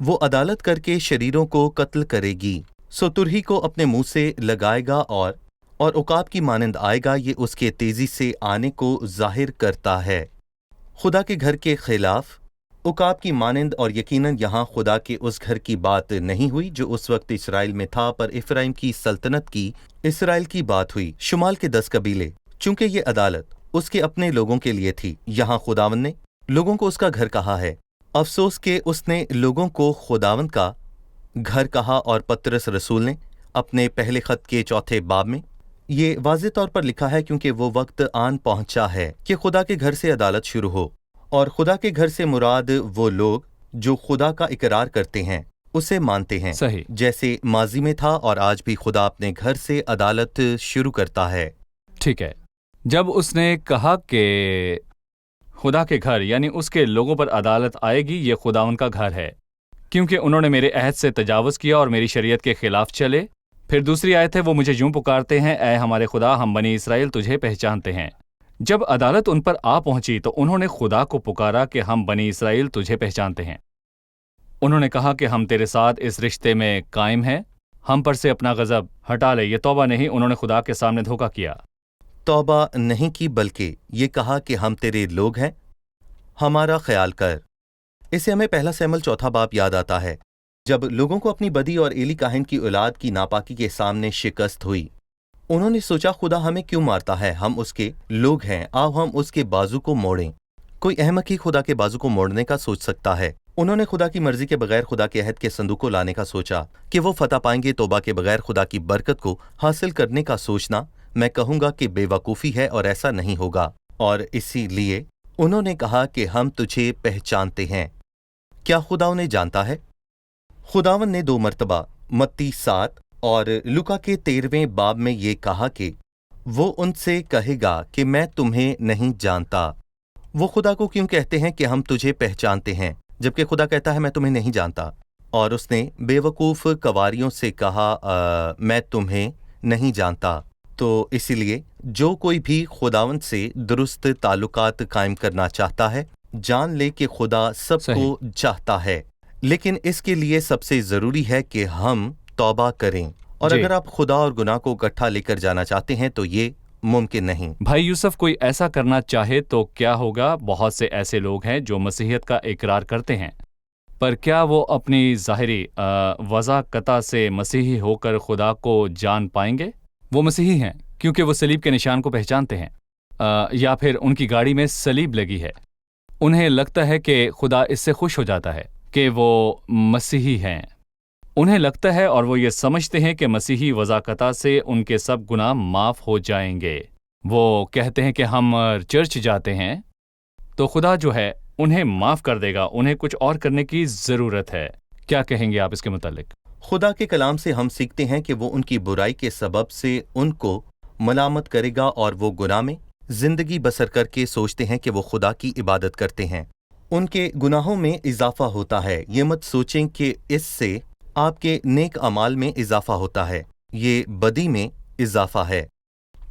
وہ عدالت کر کے شریروں کو قتل کرے گی۔ سو ترہی کو اپنے منہ سے لگائے گا اور عقاب کی مانند آئے گا، یہ اس کے تیزی سے آنے کو ظاہر کرتا ہے۔ خدا کے گھر کے خلاف عقاب کی مانند، اور یقیناً یہاں خدا کے اس گھر کی بات نہیں ہوئی جو اس وقت اسرائیل میں تھا، پر افرایم کی سلطنت کی اسرائیل کی بات ہوئی، شمال کے 10 قبیلے۔ چونکہ یہ عدالت اس کے اپنے لوگوں کے لیے تھی، یہاں خداوند نے لوگوں کو اس کا گھر کہا ہے۔ افسوس کہ اس نے لوگوں کو خداوند کا گھر کہا، اور پطرس رسول نے اپنے پہلے خط کے 4 باب میں یہ واضح طور پر لکھا ہے، کیونکہ وہ وقت آن پہنچا ہے کہ خدا کے گھر سے عدالت شروع ہو، اور خدا کے گھر سے مراد وہ لوگ جو خدا کا اقرار کرتے ہیں، اسے مانتے ہیں، صحیح۔ جیسے ماضی میں تھا اور آج بھی خدا اپنے گھر سے عدالت شروع کرتا ہے۔ ٹھیک ہے، جب اس نے کہا کہ خدا کے گھر یعنی اس کے لوگوں پر عدالت آئے گی، یہ خداوند کا گھر ہے، کیونکہ انہوں نے میرے عہد سے تجاوز کیا اور میری شریعت کے خلاف چلے۔ پھر دوسری آیت ہے، وہ مجھے یوں پکارتے ہیں، اے ہمارے خدا، ہم بنی اسرائیل تجھے پہچانتے ہیں۔ جب عدالت ان پر آ پہنچی تو انہوں نے خدا کو پکارا کہ ہم بنی اسرائیل تجھے پہچانتے ہیں۔ انہوں نے کہا کہ ہم تیرے ساتھ اس رشتے میں قائم ہیں، ہم پر سے اپنا غضب ہٹا لے۔ یہ توبہ نہیں، انہوں نے خدا کے سامنے دھوکہ کیا۔ توبہ نہیں کی، بلکہ یہ کہا کہ ہم تیرے لوگ ہیں، ہمارا خیال کر۔ اسے ہمیں پہلا سیموئیل 4 باب یاد آتا ہے، جب لوگوں کو اپنی بدی اور ایلی کاہن کی اولاد کی ناپاکی کے سامنے شکست ہوئی۔ انہوں نے سوچا خدا ہمیں کیوں مارتا ہے، ہم اس کے لوگ ہیں، آؤ ہم اس کے بازو کو موڑیں۔ کوئی احمق ہی خدا کے بازو کو موڑنے کا سوچ سکتا ہے۔ انہوں نے خدا کی مرضی کے بغیر خدا کے عہد کے صندوق کو لانے کا سوچا کہ وہ فتح پائیں گے۔ توبہ کے بغیر خدا کی برکت کو حاصل کرنے کا سوچنا، میں کہوں گا کہ بے وقوفی ہے، اور ایسا نہیں ہوگا۔ اور اسی لیے انہوں نے کہا کہ ہم تجھے پہچانتے ہیں۔ کیا خدا انہیں جانتا ہے؟ خداوند نے 2 مرتبہ متی 7 اور لوکا کے 13 باب میں یہ کہا کہ وہ ان سے کہے گا کہ میں تمہیں نہیں جانتا۔ وہ خدا کو کیوں کہتے ہیں کہ ہم تجھے پہچانتے ہیں، جبکہ خدا کہتا ہے میں تمہیں نہیں جانتا؟ اور اس نے بے وقوف کواریوں سے کہا میں تمہیں نہیں جانتا۔ تو اسی لیے جو کوئی بھی خداوند سے درست تعلقات قائم کرنا چاہتا ہے، جان لے کہ خدا سب کو چاہتا ہے، لیکن اس کے لیے سب سے ضروری ہے کہ ہم توبہ کریں۔ اور اگر آپ خدا اور گناہ کو اکٹھا لے کر جانا چاہتے ہیں تو یہ ممکن نہیں۔ بھائی یوسف، کوئی ایسا کرنا چاہے تو کیا ہوگا؟ بہت سے ایسے لوگ ہیں جو مسیحیت کا اقرار کرتے ہیں، پر کیا وہ اپنی ظاہری وضاقتہ سے مسیحی ہو کر خدا کو جان پائیں گے؟ وہ مسیحی ہیں کیونکہ وہ صلیب کے نشان کو پہچانتے ہیں، یا پھر ان کی گاڑی میں صلیب لگی ہے۔ انہیں لگتا ہے کہ خدا اس سے خوش ہو جاتا ہے کہ وہ مسیحی ہیں۔ انہیں لگتا ہے اور وہ یہ سمجھتے ہیں کہ مسیحی وضاقتہ سے ان کے سب گناہ معاف ہو جائیں گے۔ وہ کہتے ہیں کہ ہم چرچ جاتے ہیں تو خدا جو ہے انہیں معاف کر دے گا، انہیں کچھ اور کرنے کی ضرورت ہے۔ کیا کہیں گے آپ اس کے متعلق؟ خدا کے کلام سے ہم سیکھتے ہیں کہ وہ ان کی برائی کے سبب سے ان کو ملامت کرے گا، اور وہ گناہ میں زندگی بسر کر کے سوچتے ہیں کہ وہ خدا کی عبادت کرتے ہیں۔ ان کے گناہوں میں اضافہ ہوتا ہے۔ یہ مت سوچیں کہ اس سے آپ کے نیک اعمال میں اضافہ ہوتا ہے، یہ بدی میں اضافہ ہے۔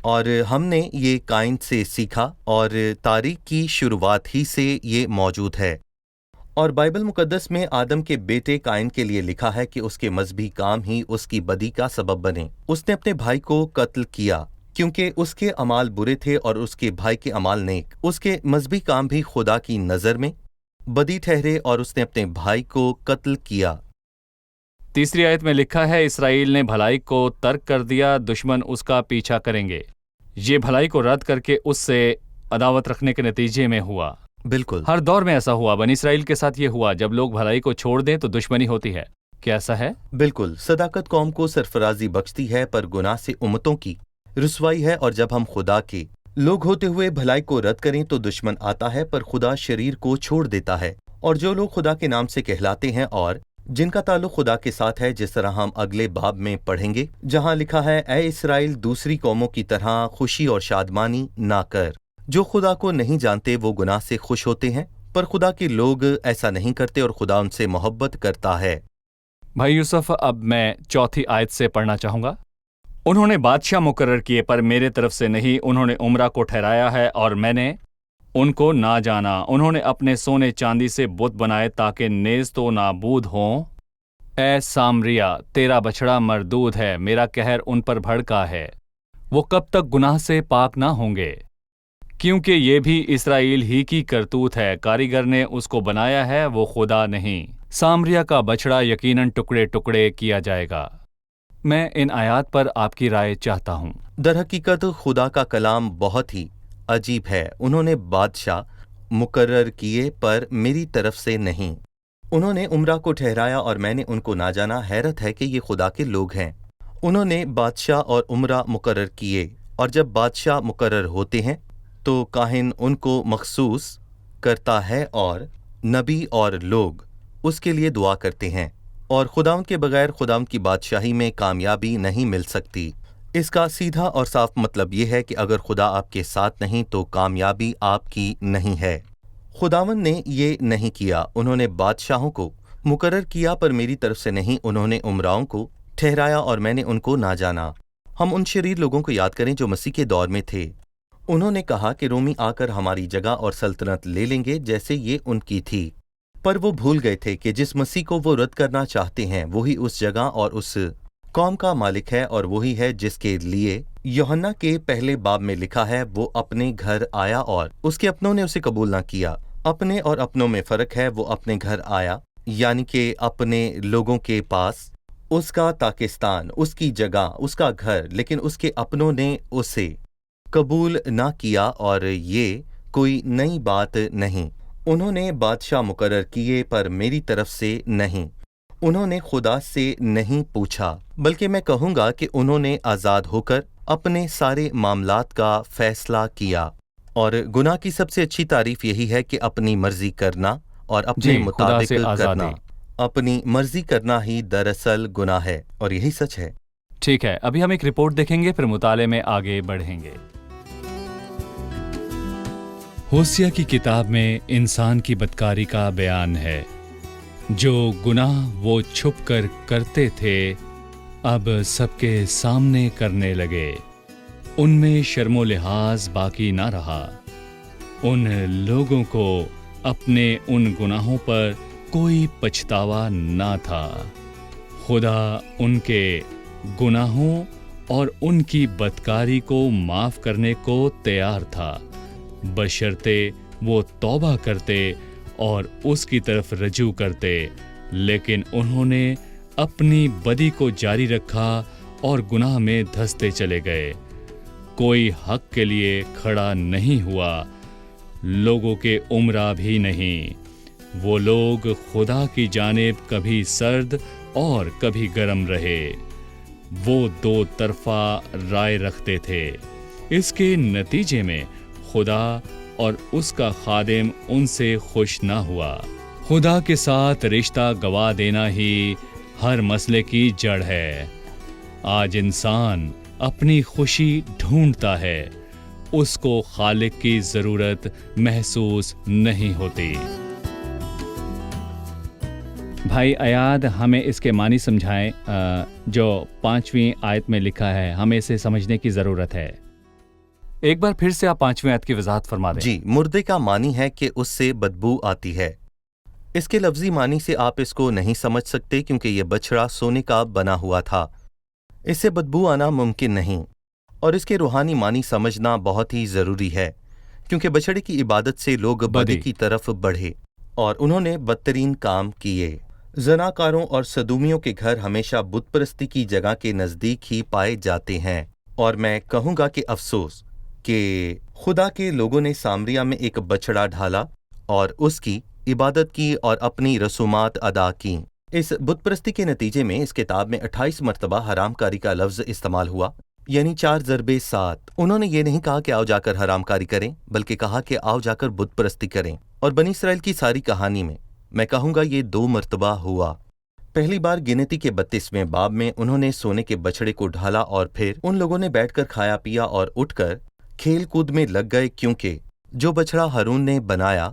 اور ہم نے یہ قائن سے سیکھا، اور تاریخ کی شروعات ہی سے یہ موجود ہے۔ اور بائبل مقدس میں آدم کے بیٹے قائن کے لیے لکھا ہے کہ اس کے مذہبی کام ہی اس کی بدی کا سبب بنے۔ اس نے اپنے بھائی کو قتل کیا کیونکہ اس کے اعمال برے تھے اور اس کے بھائی کے اعمال نیک۔ اس کے مذہبی کام بھی خدا کی نظر میں بدی ٹھہرے اور اس نے اپنے بھائی کو قتل کیا۔ تیسری آیت میں لکھا ہے، اسرائیل نے بھلائی کو ترک کر دیا، دشمن اس کا پیچھا کریں گے۔ یہ بھلائی کو رد کر کے اس سے عداوت رکھنے کے نتیجے میں ہوا۔ بالکل، ہر دور میں ایسا ہوا، بنی اسرائیل کے ساتھ یہ ہوا، جب لوگ بھلائی کو چھوڑ دیں تو دشمنی ہوتی ہے۔ کیا ایسا ہے؟ بالکل۔ صداقت قوم کو سرفرازی بخشتی ہے، پر گناہ سے امتوں کی رسوائی ہے۔ اور جب ہم خدا کے لوگ ہوتے ہوئے بھلائی کو رد کریں تو دشمن آتا ہے، پر خدا شریر کو چھوڑ دیتا ہے۔ اور جو لوگ خدا کے نام سے کہلاتے ہیں اور جن کا تعلق خدا کے ساتھ ہے، جس طرح ہم اگلے باب میں پڑھیں گے، جہاں لکھا ہے، اے اسرائیل، دوسری قوموں کی طرح خوشی اور شادمانی نہ کر۔ جو خدا کو نہیں جانتے وہ گناہ سے خوش ہوتے ہیں، پر خدا کے لوگ ایسا نہیں کرتے اور خدا ان سے محبت کرتا ہے۔ بھائی یوسف، اب میں چوتھی آیت سے پڑھنا چاہوں گا۔ انہوں نے بادشاہ مقرر کیے پر میرے طرف سے نہیں، انہوں نے عمرہ کو ٹھہرایا ہے اور میں نے ان کو نہ جانا، انہوں نے اپنے سونے چاندی سے بت بنائے تاکہ نیز و نابود ہوں۔ اے سامریا، تیرا بچڑا مردود ہے، میرا قہر ان پر بھڑکا ہے، وہ کب تک گناہ سے پاک نہ ہوں گے؟ کیونکہ یہ بھی اسرائیل ہی کی کرتوت ہے، کاریگر نے اس کو بنایا ہے، وہ خدا نہیں۔ سامریا کا بچڑا یقیناً ٹکڑے ٹکڑے کیا جائے گا۔ میں ان آیات پر آپ کی رائے چاہتا ہوں۔ در حقیقت خدا کا کلام بہت ہی عجیب ہے۔ انہوں نے بادشاہ مقرر کیے پر میری طرف سے نہیں۔ انہوں نے عمرہ کو ٹھہرایا اور میں نے ان کو نہ جانا۔ حیرت ہے کہ یہ خدا کے لوگ ہیں۔ انہوں نے بادشاہ اور عمرہ مقرر کیے، اور جب بادشاہ مقرر ہوتے ہیں تو کاہن ان کو مخصوص کرتا ہے اور نبی اور لوگ اس کے لیے دعا کرتے ہیں، اور خداوند کے بغیر خداوند کی بادشاہی میں کامیابی نہیں مل سکتی۔ اس کا سیدھا اور صاف مطلب یہ ہے کہ اگر خدا آپ کے ساتھ نہیں تو کامیابی آپ کی نہیں ہے۔ خداوند نے یہ نہیں کیا۔ انہوں نے بادشاہوں کو مقرر کیا پر میری طرف سے نہیں۔ انہوں نے عمراؤں کو ٹھہرایا اور میں نے ان کو نہ جانا۔ ہم ان شریر لوگوں کو یاد کریں جو مسیح کے دور میں تھے۔ انہوں نے کہا کہ رومی آ کر ہماری جگہ اور سلطنت لے لیں گے جیسے یہ ان کی تھی، پر وہ بھول گئے تھے کہ جس مسیح کو وہ رد کرنا چاہتے ہیں وہی اس جگہ اور اس قوم کا مالک ہے، اور وہی ہے جس کے لیے یوحنا کے پہلے باب میں لکھا ہے، وہ اپنے گھر آیا اور اس کے اپنوں نے اسے قبول نہ کیا۔ اپنے اور اپنوں میں فرق ہے۔ وہ اپنے گھر آیا یعنی کہ اپنے لوگوں کے پاس، اس کا تاکستان، اس کی جگہ، اس کا گھر، لیکن اس کے اپنوں نے اسے قبول نہ کیا، اور یہ کوئی نئی بات نہیں۔ انہوں نے بادشاہ مقرر کیے پر میری طرف سے نہیں۔ انہوں نے خدا سے نہیں پوچھا، بلکہ میں کہوں گا کہ انہوں نے آزاد ہو کر اپنے سارے معاملات کا فیصلہ کیا، اور گناہ کی سب سے اچھی تعریف یہی ہے کہ اپنی مرضی کرنا اور اپنے جی، خدا مطابق سے آزادی۔ کرنا۔ اپنی مرضی کرنا ہی دراصل گناہ ہے، اور یہی سچ ہے۔ ٹھیک ہے، ابھی ہم ایک رپورٹ دیکھیں گے، پھر مطالعے میں آگے بڑھیں گے۔ ہوسیہ کی کتاب میں انسان کی بدکاری کا بیان ہے۔ جو گناہ وہ چھپ کر کرتے تھے اب سب کے سامنے کرنے لگے، ان میں شرم و لحاظ باقی نہ رہا۔ ان لوگوں کو اپنے ان گناہوں پر کوئی پچھتاوا نہ تھا۔ خدا ان کے گناہوں اور ان کی بدکاری کو معاف کرنے کو تیار تھا، بشرطے وہ توبہ کرتے اور اس کی طرف رجوع کرتے، لیکن انہوں نے اپنی بدی کو جاری رکھا اور گناہ میں دھستے چلے گئے۔ کوئی حق کے لیے کھڑا نہیں ہوا، لوگوں کے عمرہ بھی نہیں۔ وہ لوگ خدا کی جانب کبھی سرد اور کبھی گرم رہے، وہ دو طرفہ رائے رکھتے تھے۔ اس کے نتیجے میں خدا اور اس کا خادم ان سے خوش نہ ہوا۔ خدا کے ساتھ رشتہ گوا دینا ہی ہر مسئلے کی جڑ ہے۔ آج انسان اپنی خوشی ڈھونڈتا ہے، اس کو خالق کی ضرورت محسوس نہیں ہوتی۔ بھائی ایاد ہمیں اس کے معنی سمجھائیں، جو 5ویں آیت میں لکھا ہے، ہمیں اسے سمجھنے کی ضرورت ہے۔ ایک بار پھر سے آپ 5ویں آیت کی وضاحت فرما دیں۔ جی، مردے کا معنی ہے کہ اس سے بدبو آتی ہے۔ اس کے لفظی معنی سے آپ اس کو نہیں سمجھ سکتے کیونکہ یہ بچڑا سونے کا بنا ہوا تھا، اس سے بدبو آنا ممکن نہیں، اور اس کے روحانی معنی سمجھنا بہت ہی ضروری ہے، کیونکہ بچڑے کی عبادت سے لوگ بدی کی طرف بڑھے اور انہوں نے بدترین کام کیے۔ زناکاروں اور سدومیوں کے گھر ہمیشہ بت پرستی کی جگہ کے نزدیک ہی پائے جاتے ہیں، اور میں کہوں گا کہ افسوس کہ خدا کے لوگوں نے سامریا میں ایک بچڑا ڈھالا اور اس کی عبادت کی اور اپنی رسومات ادا کیں۔ اس بت پرستی کے نتیجے میں اس کتاب میں 28 مرتبہ حرام کاری کا لفظ استعمال ہوا، یعنی 4 ضربے 7۔ انہوں نے یہ نہیں کہا کہ آؤ جا کر حرام کاری کریں، بلکہ کہا کہ آؤ جا کر بت پرستی کریں۔ اور بنی اسرائیل کی ساری کہانی میں کہوں گا یہ 2 مرتبہ ہوا۔ پہلی بار گنتی کے 32ویں باب میں انہوں نے سونے کے بچڑے کو ڈھالا، اور پھر ان لوگوں نے بیٹھ کر کھایا پیا اور اٹھ کر کھیل کود میں لگ گئے، کیونکہ جو بچڑا ہارون نے بنایا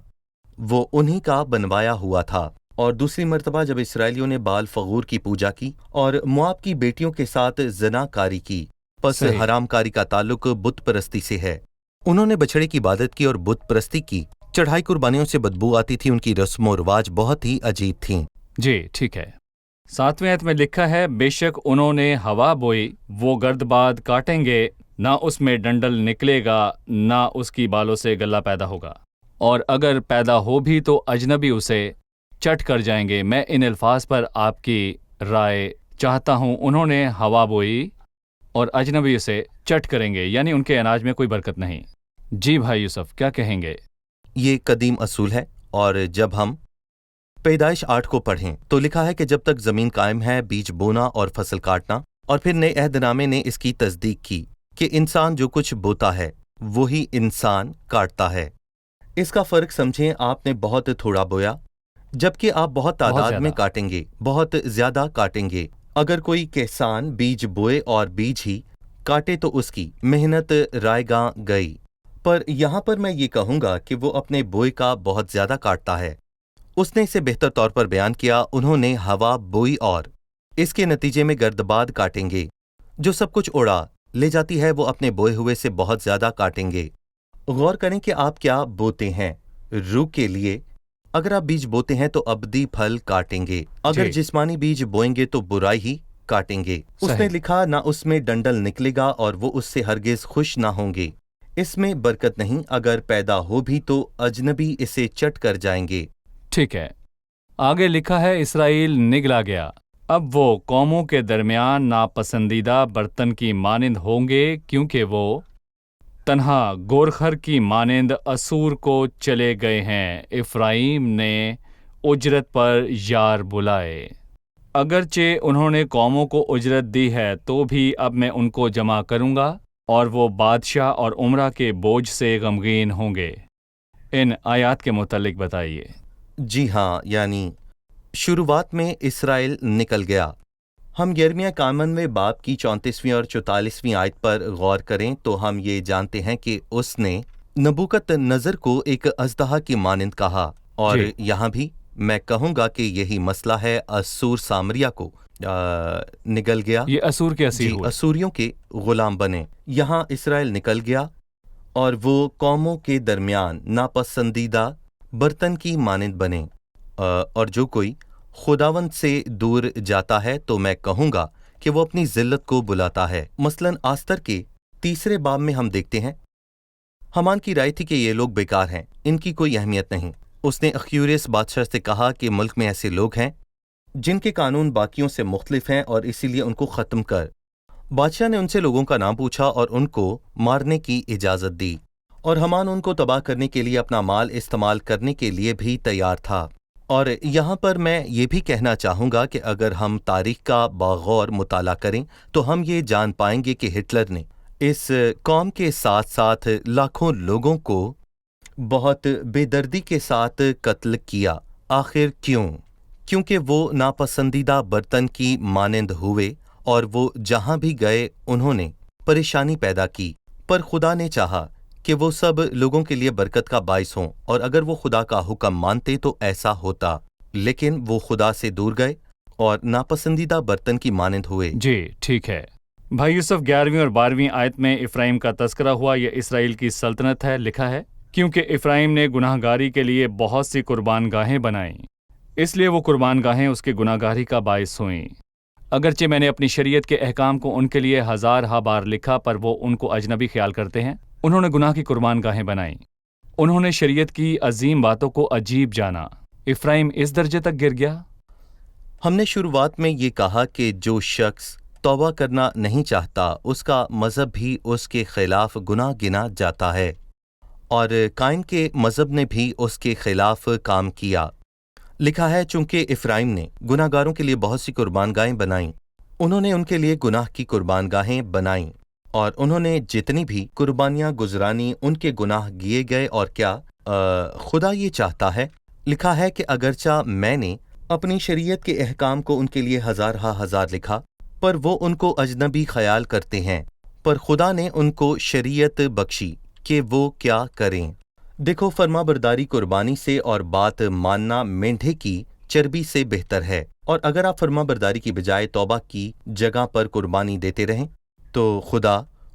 وہ انہی کا بنوایا ہوا تھا۔ اور دوسری مرتبہ جب اسرائیلیوں نے بال فغور کی پوجا کی اور مواب کی بیٹیوں کے ساتھ زنا کاری کی، پس صحیح۔ حرام کاری کا تعلق بت پرستی سے ہے۔ انہوں نے بچڑے کی عبادت کی اور بت پرستی کی، چڑھائی قربانیوں سے بدبو آتی تھی، ان کی رسم و رواج بہت ہی عجیب تھیں۔ جی ٹھیک ہے۔ 7ویں آیت میں لکھا ہے، بے شک انہوں نے ہوا بوئی، وہ گرد باد کاٹیں گے، نہ اس میں ڈنڈل نکلے گا، نہ اس کی بالوں سے گلہ پیدا ہوگا، اور اگر پیدا ہو بھی تو اجنبی اسے چٹ کر جائیں گے۔ میں ان الفاظ پر آپ کی رائے چاہتا ہوں۔ انہوں نے ہوا بوئی اور اجنبی اسے چٹ کریں گے، یعنی ان کے اناج میں کوئی برکت نہیں۔ جی بھائی یوسف، کیا کہیں گے؟ یہ قدیم اصول ہے، اور جب ہم پیدائش 8 کو پڑھیں تو لکھا ہے کہ جب تک زمین قائم ہے بیج بونا اور فصل کاٹنا، اور پھر نئے عہد نامے نے اس کی تصدیق کی کہ انسان جو کچھ بوتا ہے وہی انسان کاٹتا ہے۔ اس کا فرق سمجھیں، آپ نے بہت تھوڑا بویا جبکہ آپ بہت تعداد میں زیادہ۔ کاٹیں گے، بہت زیادہ کاٹیں گے۔ اگر کوئی کسان بیج بوئے اور بیج ہی کاٹے تو اس کی محنت رائے گاں گئی، پر یہاں پر میں یہ کہوں گا کہ وہ اپنے بوئے کا بہت زیادہ کاٹتا ہے۔ اس نے اسے بہتر طور پر بیان کیا، انہوں نے ہوا بوئی اور اس کے نتیجے میں گردباد کاٹیں گے۔ جو سب کچھ اڑا لے جاتی ہے وہ اپنے بوئے ہوئے سے بہت زیادہ کاٹیں گے۔ غور کریں کہ آپ کیا بوتے ہیں۔ روح کے لیے اگر آپ بیج بوتے ہیں تو ابدی پھل کاٹیں گے، اگر جی۔ جسمانی بیج بوئیں گے تو برائی ہی کاٹیں گے۔ اس نے صحیح۔ لکھا، نہ اس میں ڈنڈل نکلے گا اور وہ اس سے ہرگز خوش نہ ہوں گے۔ اس میں برکت نہیں، اگر پیدا ہو بھی تو اجنبی اسے چٹ کر جائیں گے۔ ٹھیک ہے۔ آگے لکھا ہے، اسرائیل نگلا گیا، اب وہ قوموں کے درمیان ناپسندیدہ برتن کی مانند ہوں گے، کیونکہ وہ تنہا گورخر کی مانند اسور کو چلے گئے ہیں۔ افرائیم نے اجرت پر یار بلائے۔ اگرچہ انہوں نے قوموں کو اجرت دی ہے تو بھی اب میں ان کو جمع کروں گا، اور وہ بادشاہ اور عمرہ کے بوجھ سے غمگین ہوں گے۔ ان آیات کے متعلق بتائیے۔ جی ہاں، یعنی شروعات میں اسرائیل نکل گیا۔ ہم یرمیہ 91 باب کی 34ویں اور 44ویں آیت پر غور کریں تو ہم یہ جانتے ہیں کہ اس نے نبوکت نظر کو ایک اژدہا کی مانند کہا، اور جی۔ یہاں بھی میں کہوں گا کہ یہی مسئلہ ہے۔ اسور سامریہ کو نگل گیا، یہ اسور کے اسیر جی، ہوئے۔ اسوریوں کے غلام بنے۔ یہاں اسرائیل نکل گیا اور وہ قوموں کے درمیان ناپسندیدہ برتن کی مانند بنے۔ اور جو کوئی خداوند سے دور جاتا ہے تو میں کہوں گا کہ وہ اپنی ذلت کو بلاتا ہے۔ مثلاً آستر کے 3 باب میں ہم دیکھتے ہیں، ہامان کی رائے تھی کہ یہ لوگ بیکار ہیں، ان کی کوئی اہمیت نہیں۔ اس نے اخیوریس بادشاہ سے کہا کہ ملک میں ایسے لوگ ہیں جن کے قانون باقیوں سے مختلف ہیں، اور اسی لیے ان کو ختم کر۔ بادشاہ نے ان سے لوگوں کا نام پوچھا اور ان کو مارنے کی اجازت دی، اور ہامان ان کو تباہ کرنے کے لیے اپنا مال استعمال کرنے کے لیے بھی تیار تھا۔ اور یہاں پر میں یہ بھی کہنا چاہوں گا کہ اگر ہم تاریخ کا باغور مطالعہ کریں تو ہم یہ جان پائیں گے کہ ہٹلر نے اس قوم کے ساتھ ساتھ لاکھوں لوگوں کو بہت بے دردی کے ساتھ قتل کیا۔ آخر کیوں؟ کیونکہ وہ ناپسندیدہ برتن کی مانند ہوئے، اور وہ جہاں بھی گئے انہوں نے پریشانی پیدا کی۔ پر خدا نے چاہا کہ وہ سب لوگوں کے لیے برکت کا باعث ہوں، اور اگر وہ خدا کا حکم مانتے تو ایسا ہوتا، لیکن وہ خدا سے دور گئے اور ناپسندیدہ برتن کی مانند ہوئے۔ جی ٹھیک ہے۔ بھائی یوسف، 11ویں اور 12ویں آیت میں افرائیم کا تذکرہ ہوا، یہ اسرائیل کی سلطنت ہے۔ لکھا ہے، کیونکہ افرائیم نے گناہ گاری کے لیے بہت سی قربان گاہیں بنائیں، اس لیے وہ قربان گاہیں اس کے گناہ گاری کا باعث ہوئیں۔ اگرچہ میں نے اپنی شریعت کے احکام کو ان کے لیے ہزارہا بار لکھا، پر وہ ان کو اجنبی خیال کرتے ہیں۔ انہوں نے گناہ کی قربان گاہیں بنائیں، انہوں نے شریعت کی عظیم باتوں کو عجیب جانا۔ افرائیم اس درجے تک گر گیا۔ ہم نے شروعات میں یہ کہا کہ جو شخص توبہ کرنا نہیں چاہتا اس کا مذہب بھی اس کے خلاف گناہ گنا جاتا ہے، اور قائن کے مذہب نے بھی اس کے خلاف کام کیا۔ لکھا ہے، چونکہ افرائیم نے گناہ گاروں کے لیے بہت سی قربان گاہیں بنائیں، انہوں نے ان کے لیے گناہ کی قربان گاہیں بنائیں، اور انہوں نے جتنی بھی قربانیاں گزرانی ان کے گناہ گیے گئے۔ اور کیا خدا یہ چاہتا ہے؟ لکھا ہے کہ اگرچہ میں نے اپنی شریعت کے احکام کو ان کے لیے ہزارہا ہزار لکھا، پر وہ ان کو اجنبی خیال کرتے ہیں، پر خدا نے ان کو شریعت بخشی کہ وہ کیا کریں۔ دیکھو، فرما برداری قربانی سے اور بات ماننا مینڈھے کی چربی سے بہتر ہے، اور اگر آپ فرما برداری کی بجائے توبہ کی جگہ پر قربانی دیتے رہیں تو خدا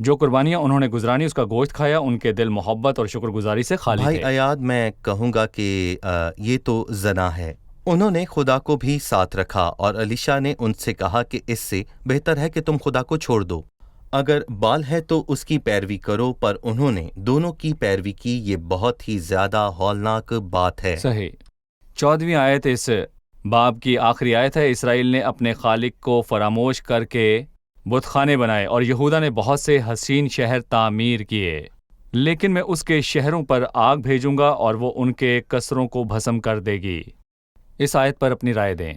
جو قربانیاں انہوں نے گزرانی اس کا گوشت کھایا، ان کے دل محبت اور شکر گزاری سے خالی بھائی تھے۔ ایاد، میں کہوں گا کہ یہ تو زنا ہے۔ انہوں نے خدا کو بھی ساتھ رکھا اور الیشا نے ان سے کہا کہ اس سے بہتر ہے کہ تم خدا کو چھوڑ دو، اگر بال ہے تو اس کی پیروی کرو، پر انہوں نے دونوں کی پیروی کی۔ یہ بہت ہی زیادہ ہولناک بات ہے۔ صحیح۔ 14ویں آیت اس باب کی آخری آیت ہے۔ اسرائیل نے اپنے خالق کو فراموش کر کے بت خانے بنائے اور یہودا نے بہت سے حسین شہر تعمیر کیے، لیکن میں اس کے شہروں پر آگ بھیجوں گا اور وہ ان کے قصروں کو بھسم کر دے گی۔ اس آیت پر اپنی رائے دیں۔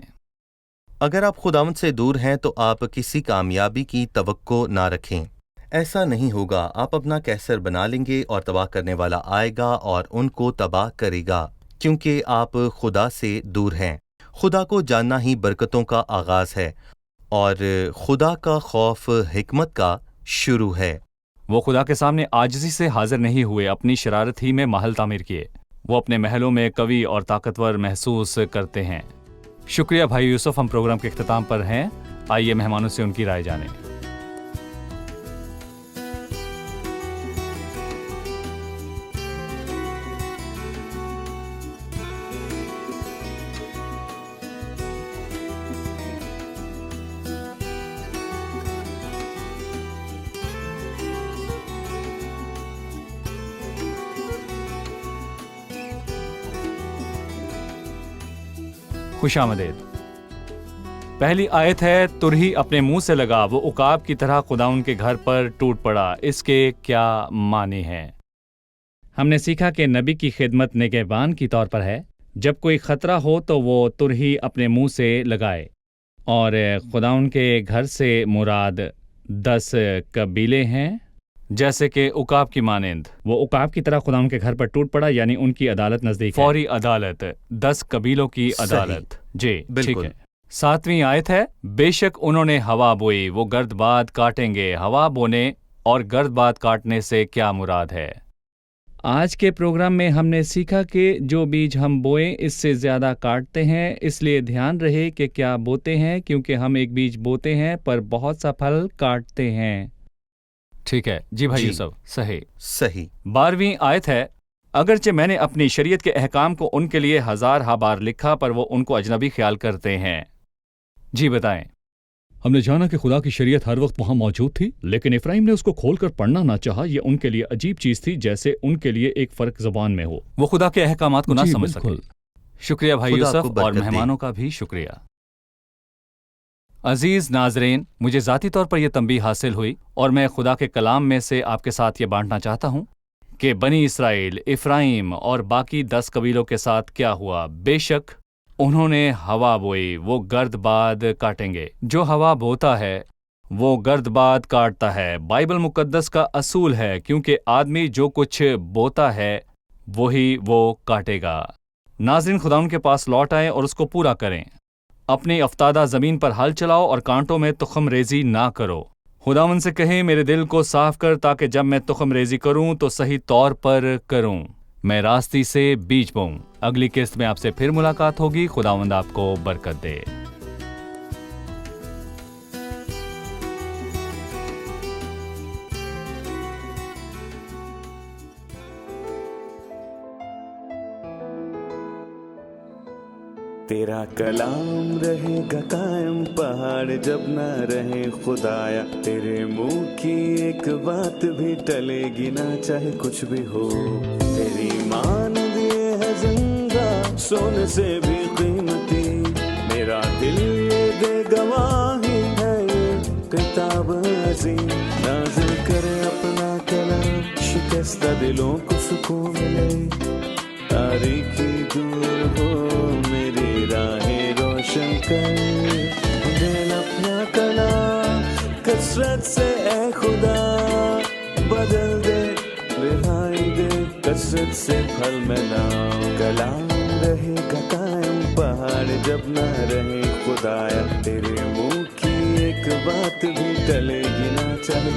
اگر آپ خداوند سے دور ہیں تو آپ کسی کامیابی کی توقع نہ رکھیں۔ ایسا نہیں ہوگا۔ آپ اپنا کیسر بنا لیں گے اور تباہ کرنے والا آئے گا اور ان کو تباہ کرے گا، کیونکہ آپ خدا سے دور ہیں۔ خدا کو جاننا ہی برکتوں کا آغاز ہے، اور خدا کا خوف حکمت کا شروع ہے۔ وہ خدا کے سامنے عاجزی سے حاضر نہیں ہوئے، اپنی شرارت ہی میں محل تعمیر کیے۔ وہ اپنے محلوں میں قوی اور طاقتور محسوس کرتے ہیں۔ شکریہ بھائی یوسف، ہم پروگرام کے اختتام پر ہیں۔ آئیے مہمانوں سے ان کی رائے جانیں۔ خوش آمدید۔ پہلی آیت ہے، ترہی اپنے منہ سے لگا، وہ عقاب کی طرح خدا ان کے گھر پر ٹوٹ پڑا۔ اس کے کیا معنی ہیں؟ ہم نے سیکھا کہ نبی کی خدمت نگہبان کی طور پر ہے۔ جب کوئی خطرہ ہو تو وہ ترہی اپنے منہ سے لگائے، اور خدا ان کے گھر سے مراد 10 قبیلے ہیں، جیسے کہ عقاب کی مانند۔ وہ عقاب کی طرح خدا ان کے گھر پر ٹوٹ پڑا، یعنی ان کی عدالت نزدیک ہے، فوری عدالت، 10 قبیلوں کی عدالت۔ جی ٹھیک ہے۔ 7ویں آیت ہے، بے شک انہوں نے ہوا بوئی، وہ گرد باد کاٹیں گے۔ ہوا بونے اور گرد باد کاٹنے سے کیا مراد ہے؟ آج کے پروگرام میں ہم نے سیکھا کہ جو بیج ہم بوئیں اس سے زیادہ کاٹتے ہیں، اس لیے دھیان رہے کہ کیا بوتے ہیں، کیونکہ ہم ایک بیج بوتے ہیں پر بہت سا پھل کاٹتے ہیں۔ ٹھیک ہے جی بھائی یوسف، صحیح۔ 12ویں آیت ہے، اگرچہ میں نے اپنی شریعت کے احکام کو ان کے لیے 1000 بار لکھا، پر وہ ان کو اجنبی خیال کرتے ہیں۔ جی بتائیں۔ ہم نے جانا کہ خدا کی شریعت ہر وقت وہاں موجود تھی، لیکن افرایم نے اس کو کھول کر پڑھنا نہ چاہا۔ یہ ان کے لیے عجیب چیز تھی، جیسے ان کے لیے ایک فرق زبان میں ہو، وہ خدا کے احکامات کو نہ سمجھ سکے۔ شکریہ بھائی یوسف، اور مہمانوں کا بھی شکریہ۔ عزیز ناظرین، مجھے ذاتی طور پر یہ تنبیہ حاصل ہوئی، اور میں خدا کے کلام میں سے آپ کے ساتھ یہ بانٹنا چاہتا ہوں کہ بنی اسرائیل، افرایم اور باقی 10 قبیلوں کے ساتھ کیا ہوا۔ بے شک انہوں نے ہوا بوئی، وہ گرد باد کاٹیں گے۔ جو ہوا بوتا ہے وہ گرد باد کاٹتا ہے۔ بائبل مقدس کا اصول ہے، کیونکہ آدمی جو کچھ بوتا ہے وہی وہ کاٹے گا۔ ناظرین، خدا ان کے پاس لوٹ آئیں اور اس کو پورا کریں۔ اپنی افتادہ زمین پر ہل چلاؤ اور کانٹوں میں تخم ریزی نہ کرو۔ خداوند سے کہیں، میرے دل کو صاف کر تاکہ جب میں تخم ریزی کروں تو صحیح طور پر کروں، میں راستی سے بیج بوؤں۔ اگلی قسط میں آپ سے پھر ملاقات ہوگی۔ خداوند آپ کو برکت دے۔ تیرا کلام رہے گا قائم، پہاڑ جب نہ رہے خدایا، تیرے منہ کی ایک بات بھی ٹلے گی نہ، چاہے کچھ بھی ہو۔ تیری مانند یہ ہے زندہ، سونے سے بھی قیمتی، میرا دل یہ دے گواہی ہے، یہ کتاب عظیم۔ نازل کرے اپنا کلام، شکستہ دلوں کو سکون ملے، تاریکی دور ہو میری راہیں روشن کر، دل اپنا کلام کثرت سے اے خدا بدل دے، رہائی دے کثرت سے پھل ملاؤ۔ کلام رہے گا قائم، پہاڑ جب نہ رہے خدایا، تیرے منہ کی ایک بات بھی ٹلے گی نہ، چاہے